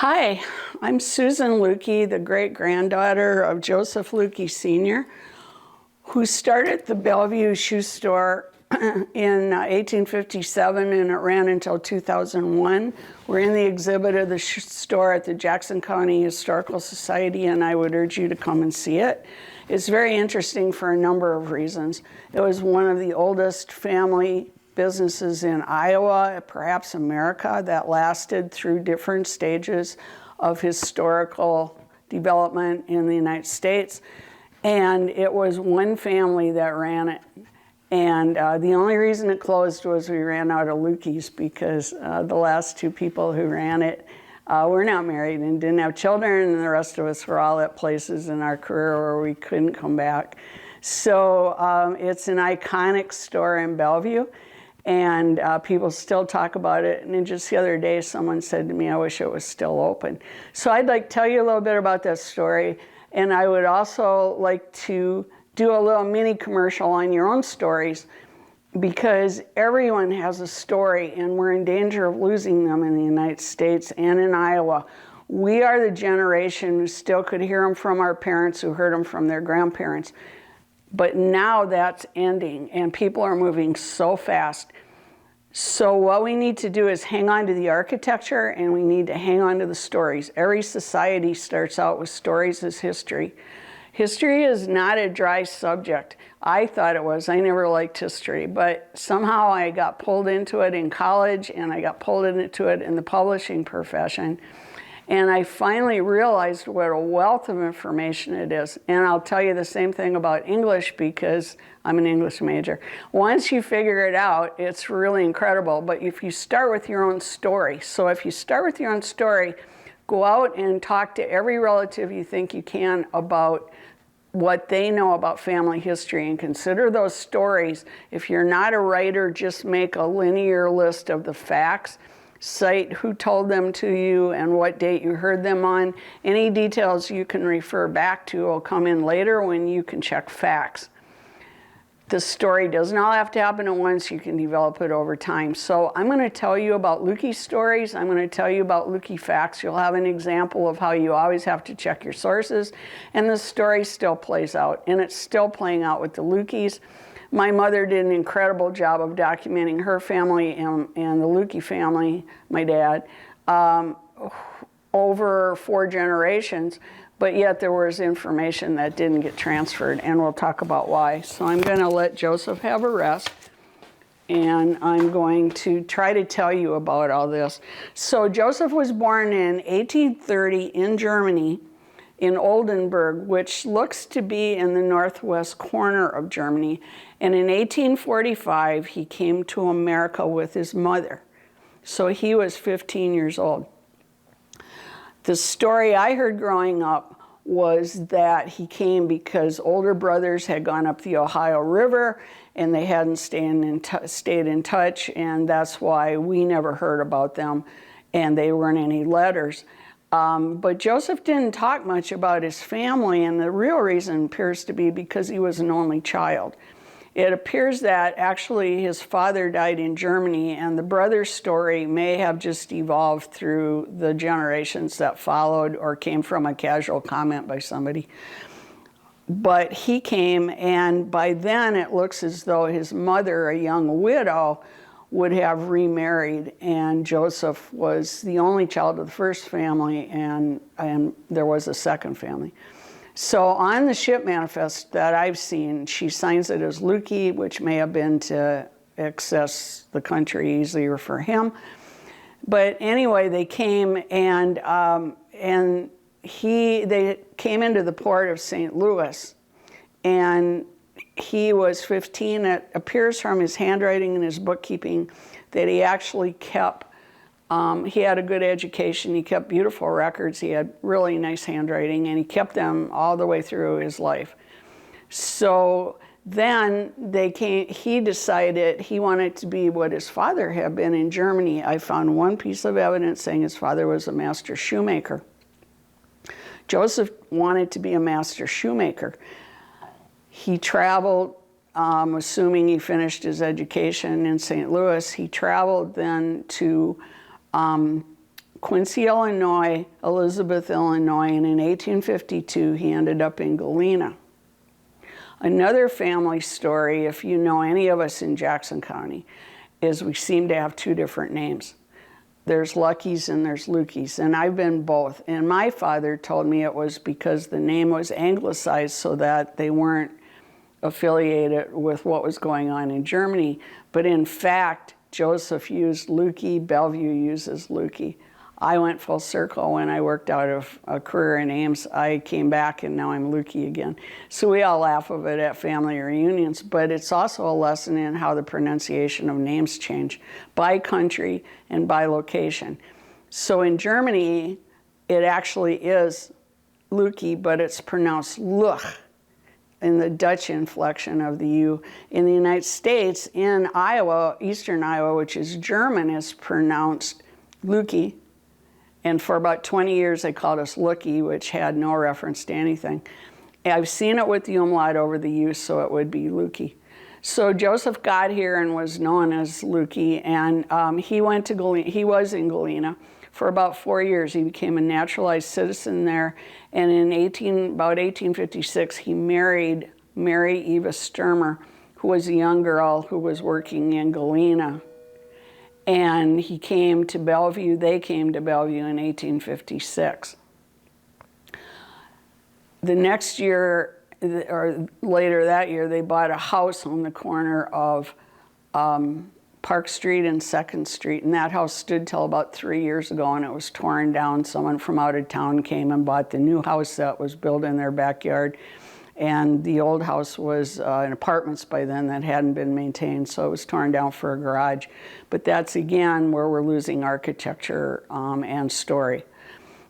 Hi, I'm Susan Lucke, the great-granddaughter of Joseph Lucke Sr., who started the Bellevue shoe store in 1857, and it ran until 2001. We're in the exhibit of the store at the Jackson County Historical Society, and I would urge you to come and see it. It's very interesting for a number of reasons. It was one of the oldest family businesses in Iowa, perhaps America, that lasted through different stages of historical development in the United States. And it was one family that ran it. And the only reason it closed was we ran out of Lucke's, because the last two people who ran it were not married and didn't have children, and the rest of us were all at places in our career where we couldn't come back. So it's an iconic store in Bellevue, and people still talk about it. And then just the other day, someone said to me, I wish it was still open. So I'd like to tell you a little bit about that story, and I would also like to do a little mini commercial on your own stories, because everyone has a story, and we're in danger of losing them in the United States and in Iowa. We are the generation who still could hear them from our parents, who heard them from their grandparents. But now that's ending, and people are moving so fast. So what we need to do is hang on to the architecture, and we need to hang on to the stories. Every society starts out with stories as history. History is not a dry subject. I thought it was. I never liked history, but somehow I got pulled into it in college, and I got pulled into it in the publishing profession. And I finally realized what a wealth of information it is. And I'll tell you the same thing about English, because I'm an English major. Once you figure it out, it's really incredible. But if you start with your own story, so if you start with your own story, go out and talk to every relative you think you can about what they know about family history, and consider those stories. If you're not a writer, just make a linear list of the facts. Cite who told them to you and what date you heard them on. Any details you can refer back to will come in later when you can check facts. The story does not have to happen at once. You can develop it over time. So I'm going to tell you about Lucke stories. I'm going to tell you about Lucke facts. You'll have an example of how you always have to check your sources. And the story still plays out, and it's still playing out with the Luckes. My mother did an incredible job of documenting her family and the Lucke family, my dad, over 4 generations. But yet there was information that didn't get transferred, and we'll talk about why. So I'm going to let Joseph have a rest, and I'm going to try to tell you about all this. So Joseph was born in 1830 in Germany, in Oldenburg, which looks to be in the northwest corner of Germany. And in 1845, he came to America with his mother. So he was 15 years old. The story I heard growing up was that he came because older brothers had gone up the Ohio River, and they hadn't stayed in touch, and that's why we never heard about them, and they weren't any letters. But Joseph didn't talk much about his family, and the real reason appears to be because he was an only child. It appears that actually his father died in Germany, and the brother's story may have just evolved through the generations that followed, or came from a casual comment by somebody. But he came, and by then it looks as though his mother, a young widow, would have remarried, and Joseph was the only child of the first family, and there was a second family. So on the ship manifest that I've seen, she signs it as Lucke, which may have been to access the country easier for him. But anyway, they came, and they came into the port of St. Louis, and he was 15. It appears from his handwriting and his bookkeeping that he actually kept, he had a good education, he kept beautiful records, he had really nice handwriting, and he kept them all the way through his life. So then he decided he wanted to be what his father had been in Germany. I found one piece of evidence saying his father was a master shoemaker. Joseph wanted to be a master shoemaker. He traveled, assuming he finished his education in St. Louis. He traveled then to Quincy, Illinois, Elizabeth, Illinois, and in 1852 he ended up in Galena. Another family story, if you know any of us in Jackson County, is we seem to have two different names. There's Luckies and there's Luckes, and I've been both. And my father told me it was because the name was anglicized so that they weren't affiliated with what was going on in Germany. But in fact, Joseph used Lucke, Bellevue uses Lucke. I went full circle when I worked out of a career in Ames. I came back and now I'm Lucke again. So we all laugh of it at family reunions, but it's also a lesson in how the pronunciation of names change by country and by location. So in Germany, it actually is Lucke, but it's pronounced Lucke in the Dutch inflection of the U. In the United States, in Iowa, eastern Iowa, which is German, is pronounced Lucke. And for about 20 years, they called us Lucke, which had no reference to anything. I've seen it with the umlaut over the U, so it would be Lucke. So Joseph got here and was known as Lucke, and he went to Galena. He was in Galena for about 4 years. He became a naturalized citizen there, and in about 1856, he married Mary Eva Sturmer, who was a young girl who was working in Galena. And he came to Bellevue, they came to Bellevue in 1856. The next year, or later that year, they bought a house on the corner of Park Street and 2nd Street, and that house stood till about 3 years ago, and it was torn down. Someone from out of town came and bought the new house that was built in their backyard. And the old house was in apartments by then that hadn't been maintained, so it was torn down for a garage. But that's, again, where we're losing architecture and story.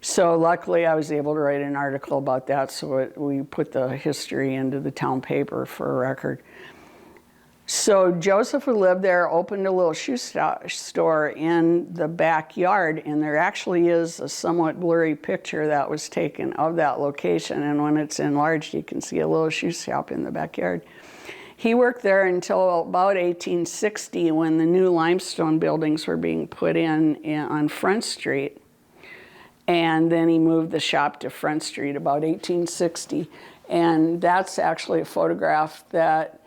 So luckily, I was able to write an article about that, so we put the history into the town paper for a record. So Joseph, who lived there, opened a little shoe store in the backyard, and there actually is a somewhat blurry picture that was taken of that location, and when it's enlarged, you can see a little shoe shop in the backyard. He worked there until about 1860, when the new limestone buildings were being put in on Front Street, and then he moved the shop to Front Street about 1860, and that's actually a photograph that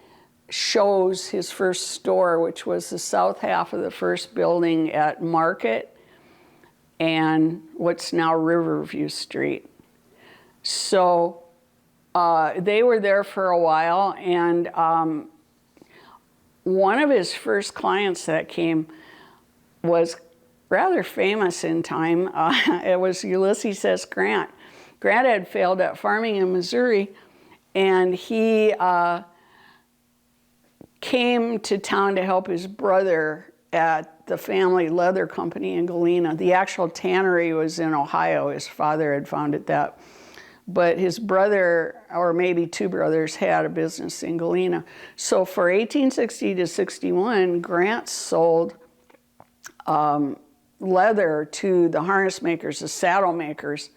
shows his first store, which was the south half of the first building at Market and what's now Riverview Street. So they were there for a while, and one of his first clients that came was rather famous in time. It was Ulysses S. Grant. Grant had failed at farming in Missouri, and he came to town to help his brother at the family leather company in Galena. The actual tannery was in Ohio. His father had founded that. But his brother, or maybe two brothers, had a business in Galena. So for 1860 to 61, Grant sold leather to the harness makers, the saddle makers,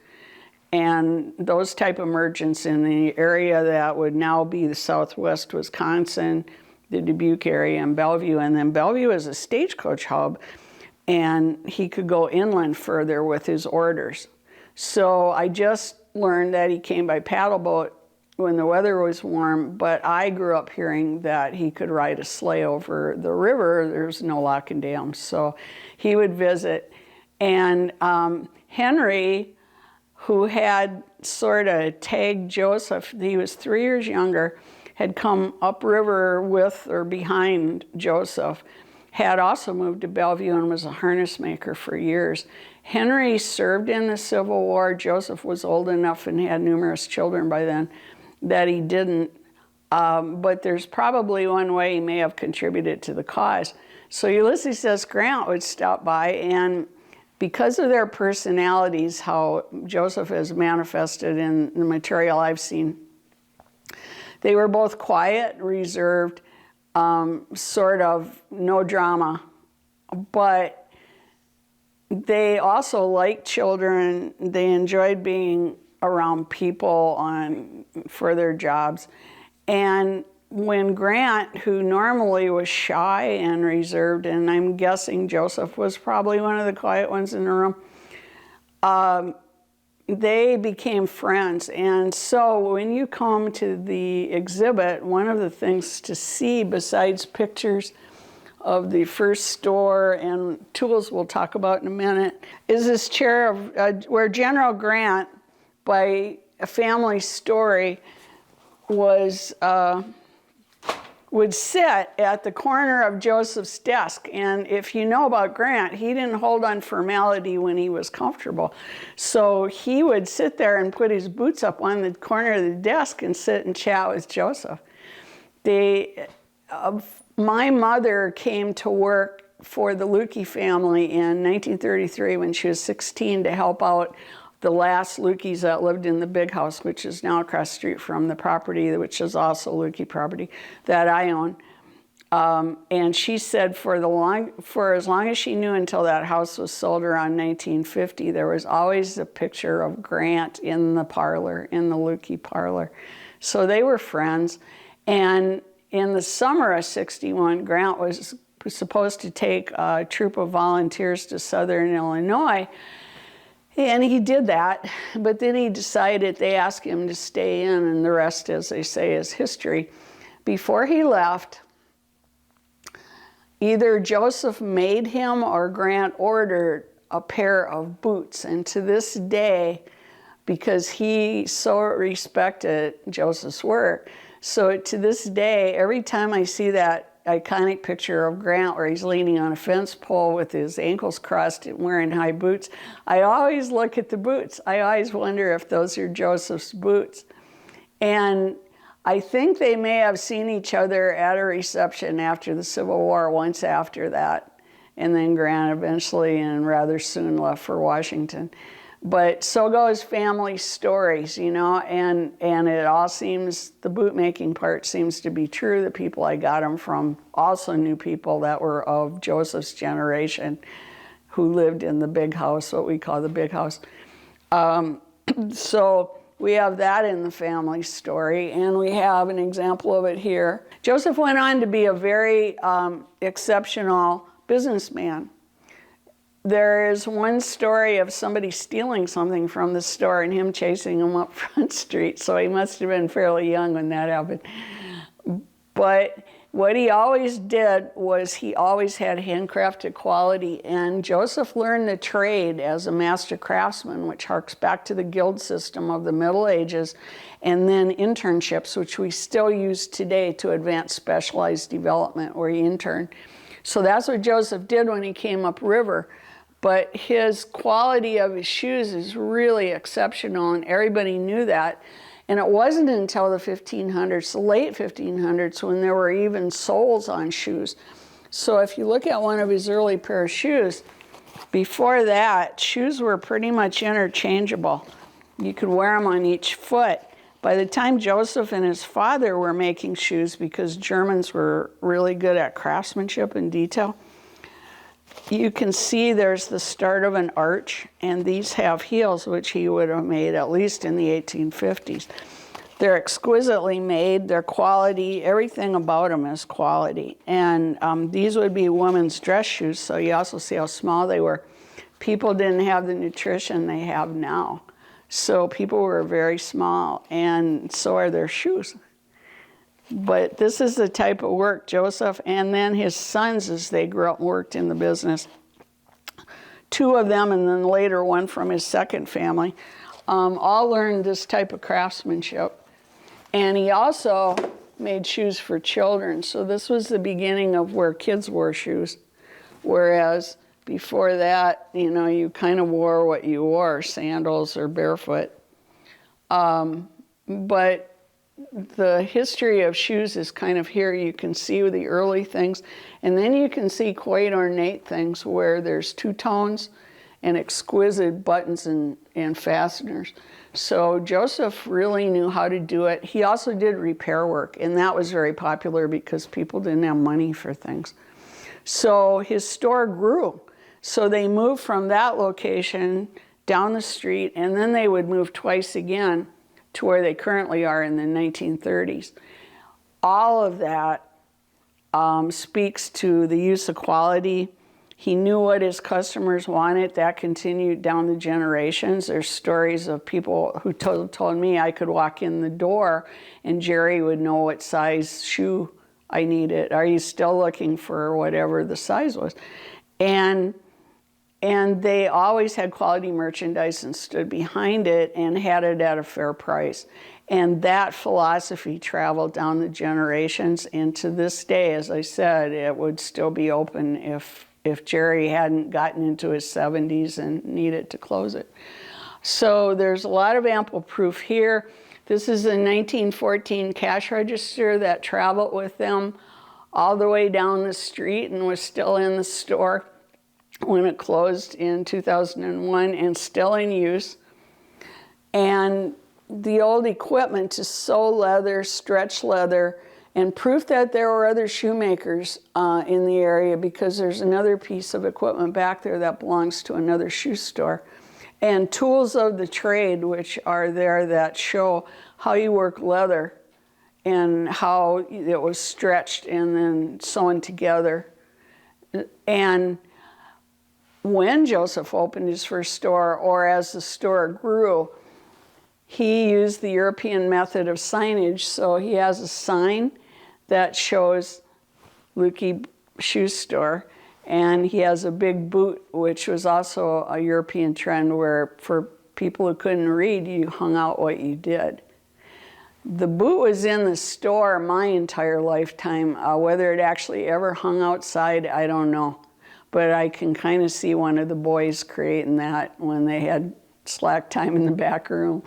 and those type of merchants in the area that would now be the southwest Wisconsin, the Dubuque area, and Bellevue. And then Bellevue is a stagecoach hub, and he could go inland further with his orders. So I just learned that he came by paddle boat when the weather was warm, but I grew up hearing that he could ride a sleigh over the river. There's no lock and dam, so he would visit. And Henry, who had sort of tagged Joseph, he was 3 years younger, had come upriver with or behind Joseph, had also moved to Bellevue and was a harness maker for years. Henry served in the Civil War. Joseph was old enough and had numerous children by then that he didn't. But there's probably one way he may have contributed to the cause. So Ulysses S. Grant would stop by, and because of their personalities, how Joseph has manifested in the material I've seen, they were both quiet, reserved, sort of no drama, but they also liked children. They enjoyed being around people for their jobs. And when Grant, who normally was shy and reserved, and I'm guessing Joseph was probably one of the quiet ones in the room, they became friends. And so when you come to the exhibit, one of the things to see besides pictures of the first store and tools we'll talk about in a minute is this chair of, where General Grant, by a family story, was would sit at the corner of Joseph's desk. And if you know about Grant, he didn't hold on formality when he was comfortable. So he would sit there and put his boots up on the corner of the desk and sit and chat with Joseph. My mother came to work for the Lucke family in 1933 when she was 16 to help out the last Luckes that lived in the big house, which is now across the street from the property, which is also Lucke property that I own. And she said for as long as she knew, until that house was sold around 1950, there was always a picture of Grant in the parlor, in the Lucke parlor. So they were friends. And in the summer of '61, Grant was supposed to take a troop of volunteers to southern Illinois. And he did that, but then he decided, they asked him to stay in, and the rest, as they say, is history. Before he left, either Joseph made him or Grant ordered a pair of boots. And to this day, because he so respected Joseph's work, so to this day, every time I see that iconic picture of Grant where he's leaning on a fence pole with his ankles crossed and wearing high boots, I always look at the boots. I always wonder if those are Joseph's boots. And I think they may have seen each other at a reception after the Civil War, once after that. And then Grant eventually and rather soon left for Washington. But so goes family stories, you know, and it all seems, the boot making part seems to be true. The people I got them from also knew people that were of Joseph's generation who lived in the big house, what we call the big house. So we have that in the family story, and we have an example of it here. Joseph went on to be a very exceptional businessman. There is one story of somebody stealing something from the store and him chasing him up Front Street, so he must have been fairly young when that happened. But what he always did was he always had handcrafted quality, and Joseph learned the trade as a master craftsman, which harks back to the guild system of the Middle Ages, and then internships, which we still use today to advance specialized development where you intern. So that's what Joseph did when he came upriver. But his quality of his shoes is really exceptional, and everybody knew that. And it wasn't until the 1500s, the late 1500s, when there were even soles on shoes. So if you look at one of his early pair of shoes, before that, shoes were pretty much interchangeable. You could wear them on each foot. By the time Joseph and his father were making shoes, because Germans were really good at craftsmanship and detail, you can see there's the start of an arch, and these have heels, which he would have made at least in the 1850s. They're exquisitely made, their quality, everything about them is quality. And these would be women's dress shoes, so you also see how small they were. People didn't have the nutrition they have now. So people were very small, and so are their shoes. But this is the type of work Joseph and then his sons, as they grew up and worked in the business, two of them and then later one from his second family, all learned this type of craftsmanship. And he also made shoes for children. So this was the beginning of where kids wore shoes. Whereas before that, you know, you kind of wore what you wore, sandals or barefoot. But the history of shoes is kind of here. You can see the early things, and then you can see quite ornate things where there's two-tones and exquisite buttons and fasteners. So Joseph really knew how to do it. He also did repair work, and that was very popular because people didn't have money for things. So his store grew. So they moved from that location down the street, and then they would move twice again to where they currently are in the 1930s. All of that speaks to the use of quality. He knew what his customers wanted. That continued down the generations. There's stories of people who told me I could walk in the door and Jerry would know what size shoe I needed. Are you still looking for whatever the size was? And they always had quality merchandise and stood behind it and had it at a fair price. And that philosophy traveled down the generations. And to this day, as I said, it would still be open if Jerry hadn't gotten into his 70s and needed to close it. So there's a lot of ample proof here. This is a 1914 cash register that traveled with them all the way down the street and was still in the store when it closed in 2001 and still in use. And the old equipment to sew leather, stretch leather, and proof that there were other shoemakers in the area, because there's another piece of equipment back there that belongs to another shoe store. And tools of the trade, which are there, that show how you work leather and how it was stretched and then sewn together. And when Joseph opened his first store, or as the store grew, he used the European method of signage. So he has a sign that shows Lucke Shoe Store, and he has a big boot, which was also a European trend where for people who couldn't read, you hung out what you did. The boot was in the store my entire lifetime. Whether it actually ever hung outside, I don't know. But I can kind of see one of the boys creating that when they had slack time in the back room.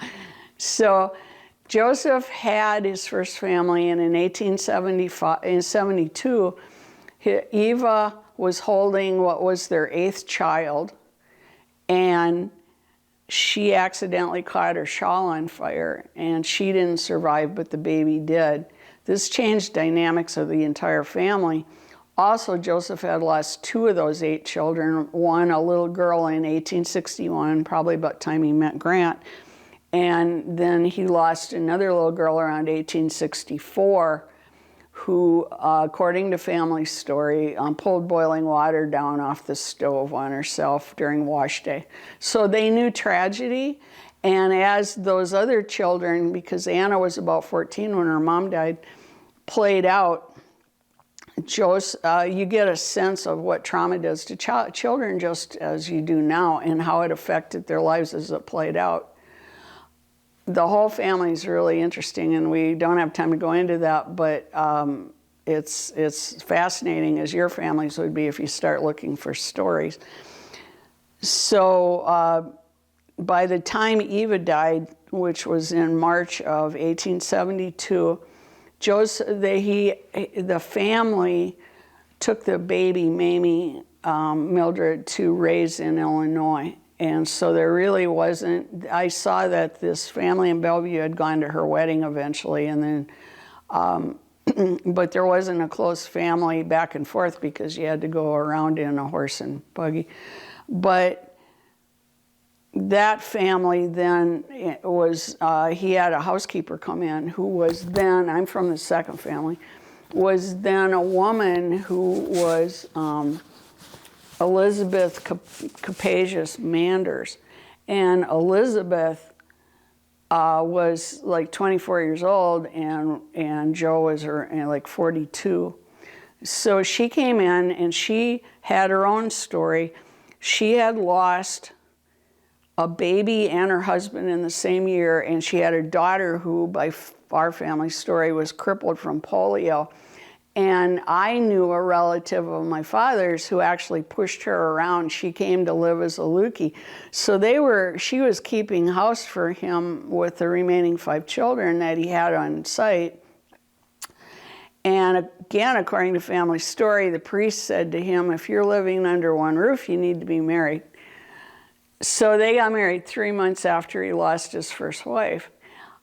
So Joseph had his first family, and in 1872, Eva was holding what was their 8th child, and she accidentally caught her shawl on fire, and she didn't survive, but the baby did. This changed dynamics of the entire family. Also, Joseph had lost 2 of those 8 children, one a little girl in 1861, probably about the time he met Grant, and then he lost another little girl around 1864 who, according to family story, pulled boiling water down off the stove on herself during wash day. So they knew tragedy, and as those other children, because Anna was about 14 when her mom died, played out, you get a sense of what trauma does to children, just as you do now, and how it affected their lives as it played out. The whole family is really interesting, and we don't have time to go into that, but it's fascinating, as your families would be if you start looking for stories. So by the time Eva died, which was in March of 1872, the family took the baby, Mamie Mildred, to raise in Illinois. And so there really wasn't, I saw that this family in Bellevue had gone to her wedding eventually, and then, but there wasn't a close family back and forth because you had to go around in a horse and buggy. But that family then was, he had a housekeeper come in who was then, I'm from the second family, was then a woman who was Elizabeth Capacious Manders. And Elizabeth was like 24 years old, and Joe was like 42. So she came in and she had her own story. She had lost a baby and her husband in the same year, and she had a daughter who, by our family story, was crippled from polio. And I knew a relative of my father's who actually pushed her around. She came to live as a Lucke. So she was keeping house for him with the remaining 5 children that he had on site. And again, according to family story, the priest said to him, if you're living under one roof, you need to be married. So they got married 3 months after he lost his first wife.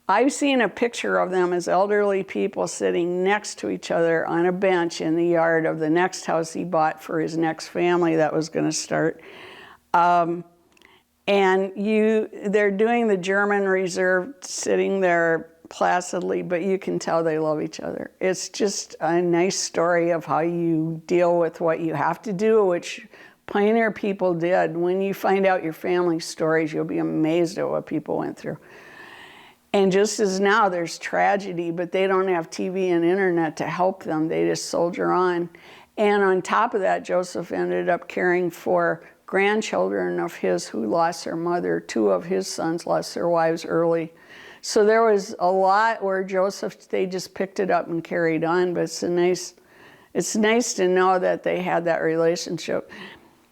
I've seen a picture of them as elderly people sitting next to each other on a bench in the yard of the next house he bought for his next family that was going to start. And they're doing the German Reserve, sitting there placidly, but you can tell they love each other. It's just a nice story of how you deal with what you have to do, which pioneer people did. When you find out your family stories, you'll be amazed at what people went through. And just as now there's tragedy, but they don't have TV and internet to help them. They just soldier on. And on top of that, Joseph ended up caring for grandchildren of his who lost their mother. 2 of his sons lost their wives early. So there was a lot where Joseph, they just picked it up and carried on, but it's nice to know that they had that relationship.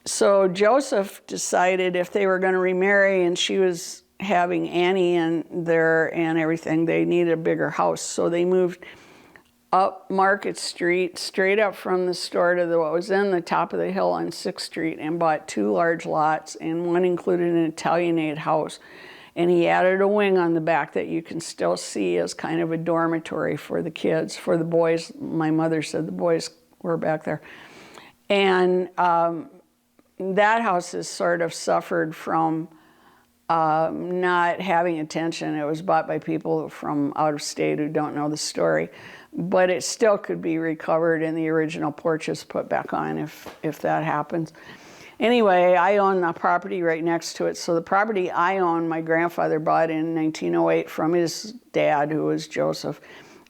So Joseph decided if they were going to remarry and she was having Annie and everything, they needed a bigger house. So they moved up Market Street, straight up from the store to what was then the top of the hill on 6th Street, and bought 2 large lots, and one included an Italianate house. And he added a wing on the back that you can still see as kind of a dormitory for the kids. For the boys, my mother said the boys were back there. And that house has sort of suffered from not having attention. It was bought by people from out of state who don't know the story. But it still could be recovered and the original porches put back on if that happens. Anyway, I own the property right next to it. So the property I own, my grandfather bought in 1908 from his dad, who was Joseph.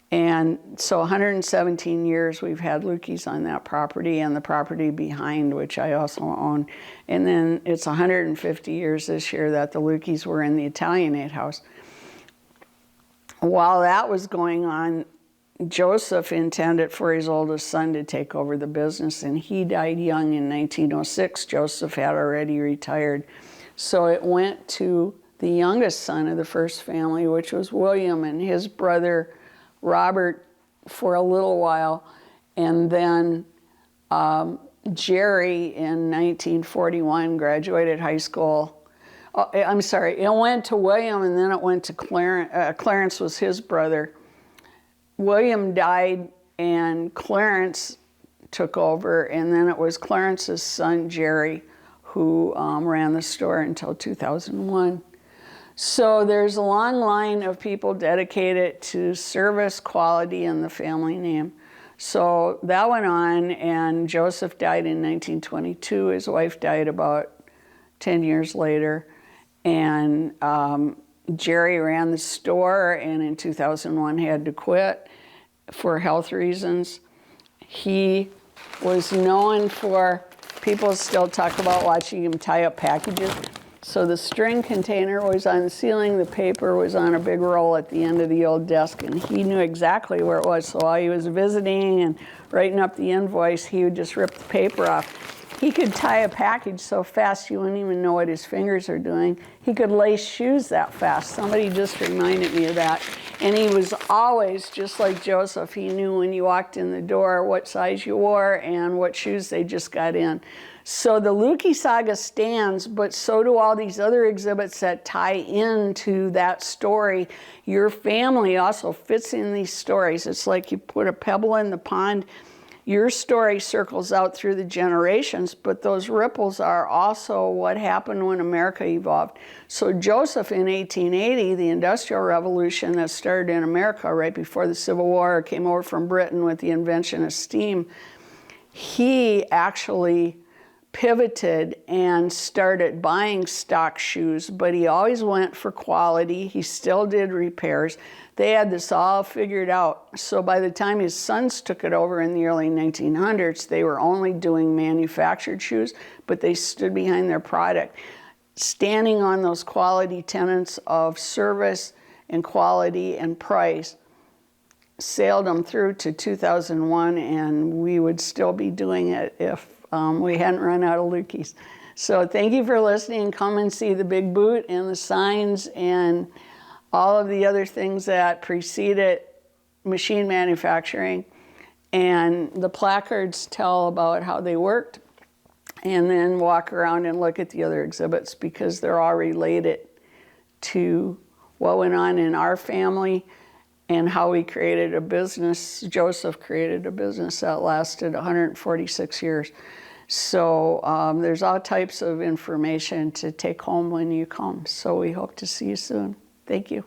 And so 117 years we've had Lucke's on that property, and the property behind, which I also own. And then it's 150 years this year that the Lucke's were in the Italianate house. While that was going on, Joseph intended for his oldest son to take over the business, and he died young in 1906. Joseph had already retired. So it went to the youngest son of the first family, which was William, and his brother Robert for a little while, and then Jerry in 1941 graduated high school. Oh, I'm sorry, it went to William, and then it went to Clarence. Clarence was his brother. William died and Clarence took over, and then it was Clarence's son, Jerry, who ran the store until 2001. So there's a long line of people dedicated to service, quality, and the family name. So that went on, and Joseph died in 1922. His wife died about 10 years later. And Jerry ran the store, and in 2001 had to quit for health reasons. He was known for, people still talk about watching him tie up packages. So the string container was on the ceiling, the paper was on a big roll at the end of the old desk, and he knew exactly where it was. So while he was visiting and writing up the invoice, he would just rip the paper off. He could tie a package so fast you wouldn't even know what his fingers are doing. He could lace shoes that fast. Somebody just reminded me of that. And he was always, just like Joseph, he knew when you walked in the door what size you wore and what shoes they just got in. So the Lucke saga stands, but so do all these other exhibits that tie into that story. Your family also fits in these stories. It's like you put a pebble in the pond. Your story circles out through the generations, but those ripples are also what happened when America evolved. So Joseph in 1880, the Industrial Revolution that started in America right before the Civil War, came over from Britain with the invention of steam, he actually pivoted and started buying stock shoes, but he always went for quality. He still did repairs. They had this all figured out. So by the time his sons took it over in the early 1900s, they were only doing manufactured shoes, but they stood behind their product, standing on those quality tenets of service and quality and price. Sailed them through to 2001, and we would still be doing it if we hadn't run out of Lucke's. So thank you for listening. Come and see the big boot and the signs and all of the other things that preceded machine manufacturing. And the placards tell about how they worked. And then walk around and look at the other exhibits because they're all related to what went on in our family and how we created a business. Joseph created a business that lasted 146 years. So there's all types of information to take home when you come. So we hope to see you soon. Thank you.